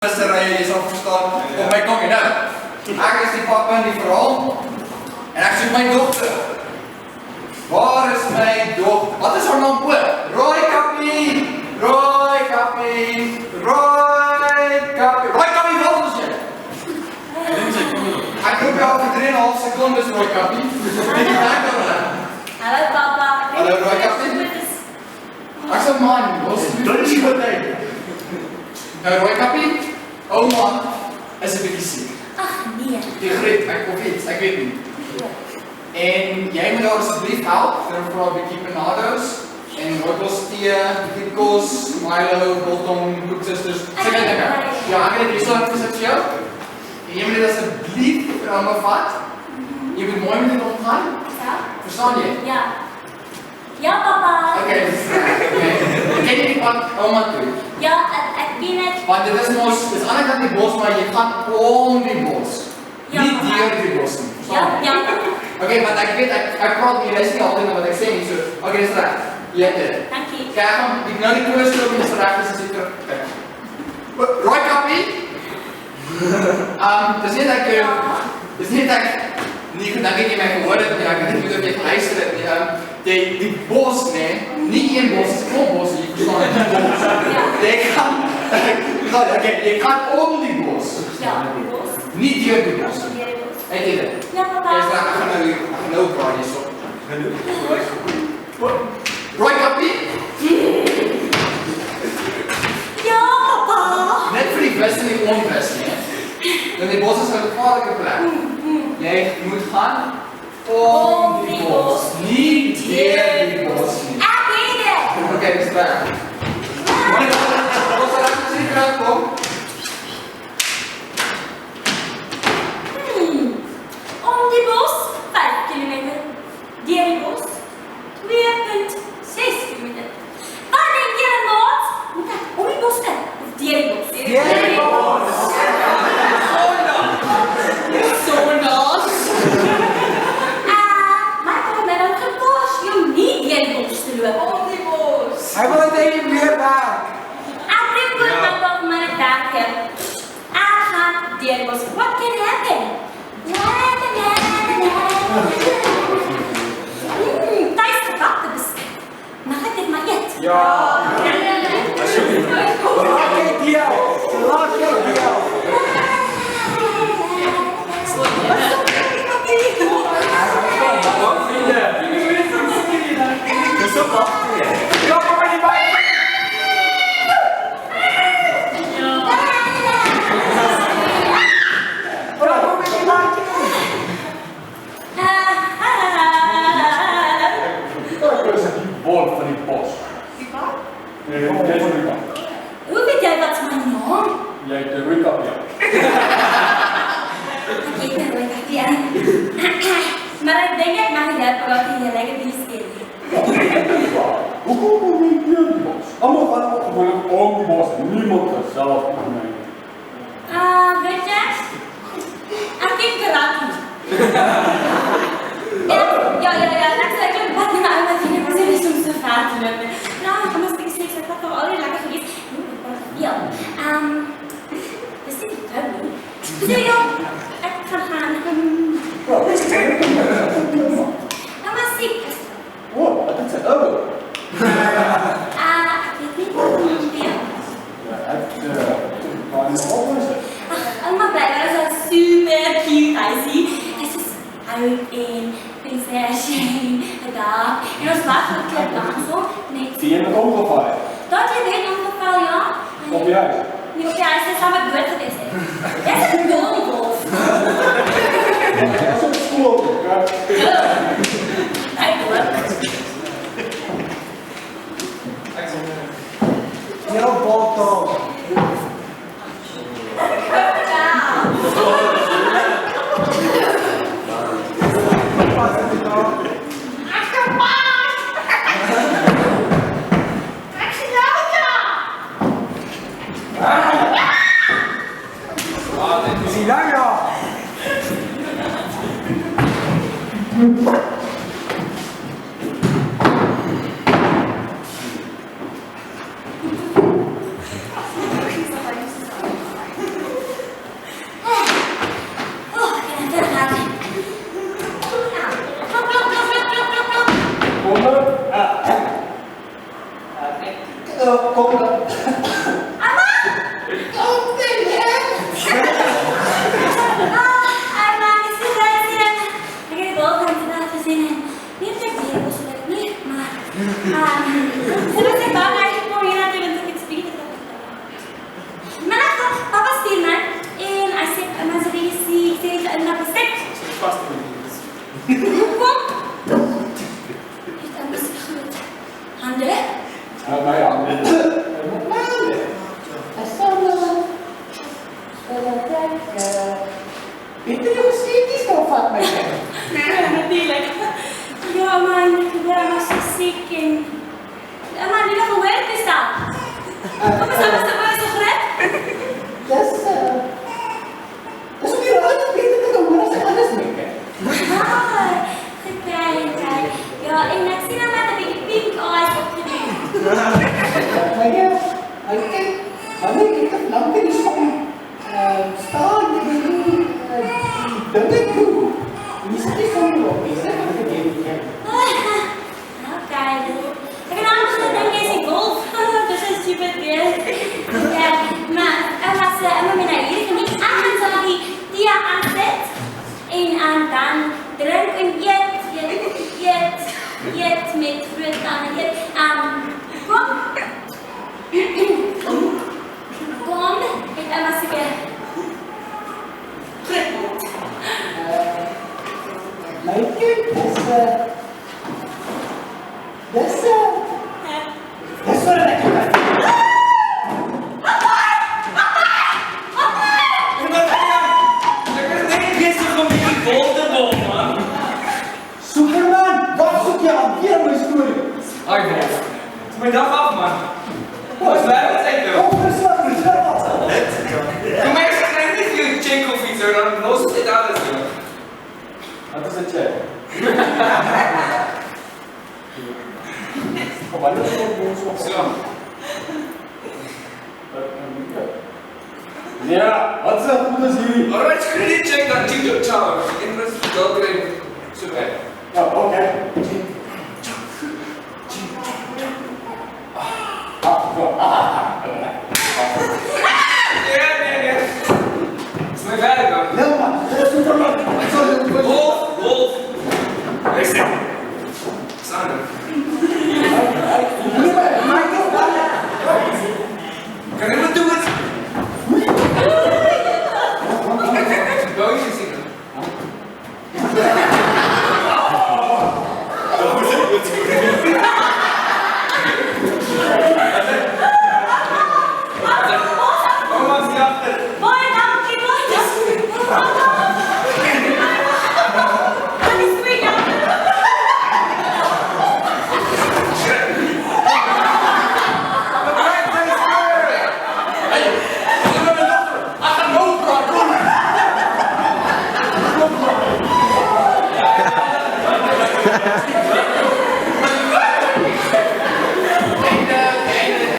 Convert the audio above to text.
Jy sal verstaan op my kom nou. Ek is die papa in die verhaal en ek soek my dogter. Waar is my dogter? Wat is haar naam ook? Roy Kappie! Roy Kappie! Roy Kappie! Roy Kappie, wat is jy? Ek roep jou vir 3,5 sekondes, Roy Kappie. Hallo papa. Hallo Roy Kappie. Ek sê man, wat is dit wat jy? Nou Roy Kappie, ouma is 'n bietjie siek. Ag nee. Die griep, ek weet nie. En jy moet haar asseblief help, vir haar 'n bietjie panados en rooibos tee, bietjie kos, Milo, biltong, koeksusters, seker dinge. Ja, ek het hierso net vir jou. En jy moet dit asseblief vir ouma vat. Jy moet mooi met dit omgaan. Ja? Verstaan jy? Ja. Ja papa. Okay, ken jy die pad ouma toe? Ja, ek ken dit. Want dit is mos, dis aan die kant die bos, maar jy gaan om die bos. Ja, Nie deur die bos nie. Ja, ja. Okay, want ek weet, ek praat nie, luister nie altyd na wat ek sê nie, so, okay, dis reg. Jy het dit. Dankie. Kijk, ek nou die koers loop en dis reg, dis ek terug. Kijk. Roy Kappie? Dis nie dat ek, dis nie dat ek nie gedink het jy my gehoor het nie, ek het nie dat jy geluister het nie. Die bos, nie een bos, is klop bos, jy verstaan het. Jy kan om die bos. Ja, die bos. Nie deur die bos. Het jy dit? Ja papa. Ek gaan nou praat hierso. Roy Kappie? Ja papa. Net vir die wis en die onwis, nie? Want die bos is 'n gevaarlike plek. Jy moet gaan om die bos, nie deur die bos nie. Ek weet dit. Okay, dis reg. Ons sal net sien hoe dit kom. Om die bos 5 kilometer. Deur die bos 2,6 kilometer. Wat denk jy maat? Moet ek om die bos in of deur die bos? Deur die bos. Sondag. Maar ek het my dan gekoos om nie deur die bos te loop. Om die bos. Hy wil net nie meer werk. Ek dink goed wat op my dag het. Ek gaan deur die bos. What can happen? Thuis gebak te bestek. Mag ek dit maar eet? Ja. Laat ek jou. Laat ek jou. Wolf van die bos. Hoe weet jy wat is my naam? Jy het 'n Roy Kappie. Ek weet nie hoe ek dit aan. Maar ek dink ek mag dit praat jy lekker die skeer. Hoekom moet jy deur die bos? Almal gaan opgewoon om die bos. Niemand geself nie. Weet jy? Ek ken karate. Ja, ek sê ek wat nie maar wat jy was nie soms so ver te loop. Nou, ek moet sê ek het al die lekker gewees. Ja. Dis nie goed. Dis ja. Ek gaan. Nou maar sê. O, dit is 'n ou. Ek weet nie. Ja, ek gaan oplos. Ouma Bella is al super cute, I see. Dit is oud en prinsesje en dag. En ons wag vir 'n klip dan so. Net. Sien jy met omgevaar? Dat jy weet ongeval ja. Op die huis. Nie op die huis is saam met dood gewees het. Dis 'n dolwolf. Dis 'n skool. Ek hoor. Jou botto. Sila ya. something, man. Arman, is dit reg sien? Ek het wel van vandag gesien en nie te baie was dit nie, maar dit was ek bang hy kom hier na toe want ek het speed het. Maar ek papa stuur my en hy sê maar sy sê in na bestek. Vast met Hoekom? Dit is goed. Hande? My hande. Weet jy hoe steekies kan vat my kind? Nee, natuurlijk. Ja man, ik ben maar zo ziek en... Ja man, die nog gehoord is dat. Kom eens aan, is dat wel zo gered? Dis ook nie raar dat weet ek hoor as ek alles mee kyk. Ah, kijk. Ja, en ek sien nou met een beetje pink eyes opgedoen. Maar ja, ek kyk, wanneer ek het lang in die son staan en dinge doen. En die sit die son op, is dit wat ek het kyk. Oké, ik heb namelijk gedacht, jij is een wolf. Dat is een super beeld. Ja, maar er was immer met een hier niet aan zal die dia aanzet. En dan drink en eet met groot tanden. Kom, ik heb maar zeker. My kind, dis wat ek het. Superman, wat soek jy aan weer my storie? Ai, Wolf. Dis my dag af, man. Wat werk jy nou? Kom, verslag. Kom maar, ek kry net jou check of iets, dan los dit alles, joh. Wat is 'n check? Kom maar, dit kom ons op. So. Ja, wat is dit goed as hierdie? Alright, credit check dan Tito Tower. Interest dalk kry so baie. Ja, okay.